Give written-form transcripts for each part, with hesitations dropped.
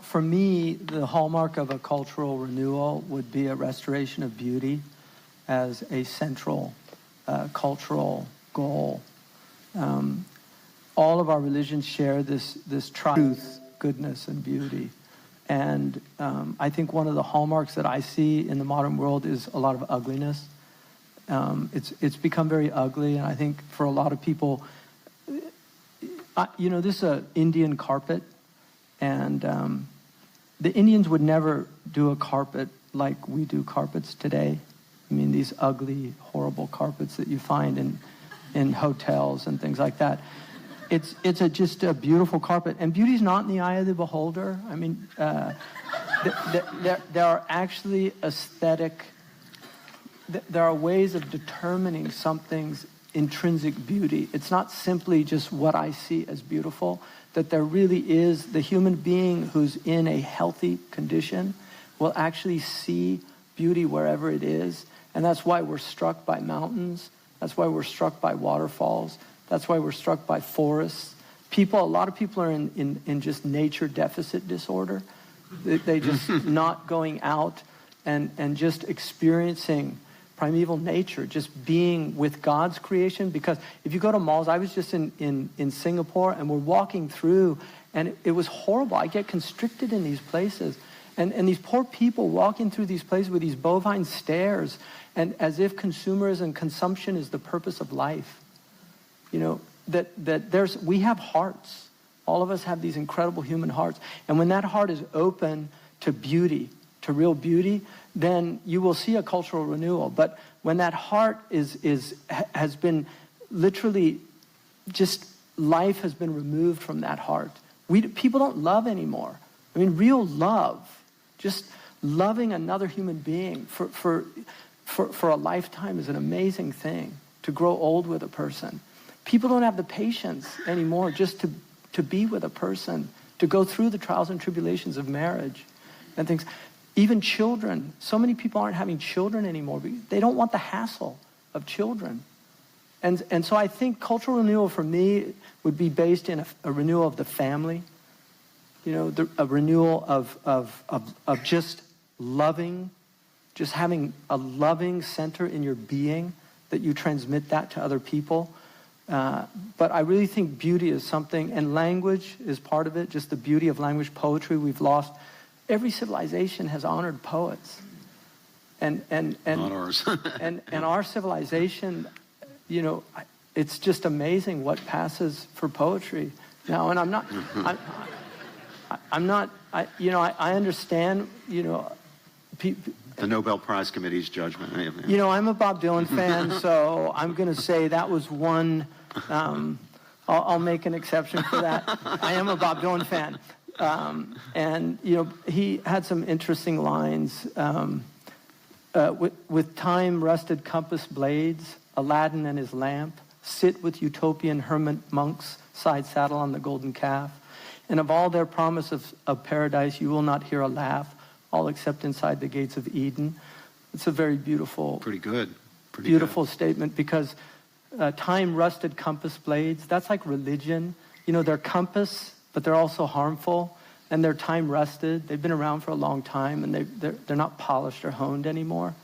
for me, the hallmark of a cultural renewal would be a restoration of beauty as a central cultural goal. All of our religions share this truth, goodness, and beauty. And I think one of the hallmarks that I see in the modern world is a lot of ugliness. It's become very ugly, and I think for a lot of people, this is an Indian carpet, and the Indians would never do a carpet like we do carpets today. I mean, these ugly, horrible carpets that you find in hotels and things like that. It's just a beautiful carpet, and beauty's not in the eye of the beholder. I mean, there are actually aesthetic. There are ways of determining something's intrinsic beauty. It's not simply just what I see as beautiful. That there really is the human being who's in a healthy condition will actually see beauty wherever it is, and that's why we're struck by mountains. That's why we're struck by waterfalls. That's why we're struck by forests. A lot of people are in just nature deficit disorder. They just not going out and just experiencing primeval nature, just being with God's creation. Because if you go to malls, I was just in Singapore, and we're walking through, and it was horrible. I get constricted in these places. And these poor people walking through these places with these bovine stares, and as if consumerism and consumption is the purpose of life. We have hearts. All of us have these incredible human hearts. And when that heart is open to beauty, to real beauty, then you will see a cultural renewal. But when that heart has been literally just, life has been removed from that heart. People don't love anymore. I mean, real love, just loving another human being for a lifetime is an amazing thing. To grow old with a person. People don't have the patience anymore just to be with a person, to go through the trials and tribulations of marriage and things. Even children. So many people aren't having children anymore. They don't want the hassle of children. And so I think cultural renewal for me would be based in a renewal of the family. A renewal of just loving, just having a loving center in your being, that you transmit that to other people. But I really think beauty is something, and language is part of it, just the beauty of language, poetry. We've lost. Every civilization has honored poets. And not ours. and our civilization, it's just amazing what passes for poetry now. And I'm not, I understand, the Nobel Prize Committee's judgment. I'm a Bob Dylan fan, so I'm going to say that was one. I'll make an exception for that. I am a Bob Dylan fan. And he had some interesting lines. With time-rusted compass blades, Aladdin and his lamp, sit with utopian hermit monks, side saddle on the golden calf. And of all their promise of paradise, you will not hear a laugh, all except inside the gates of Eden. It's a very beautiful, beautiful statement, because time-rusted compass blades, that's like religion. They're compass, but they're also harmful, and they're time-rusted. They've been around for a long time, and they're not polished or honed anymore.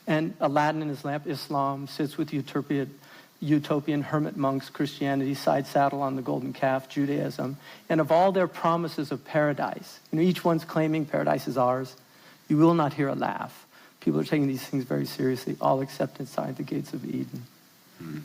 And Aladdin and his lamp, Islam, sits with utopian hermit monks, Christianity, side saddle on the golden calf, Judaism. And of all their promises of paradise, each one's claiming paradise is ours. You will not hear a laugh. People are taking these things very seriously, all except inside the gates of Eden. Mm-hmm.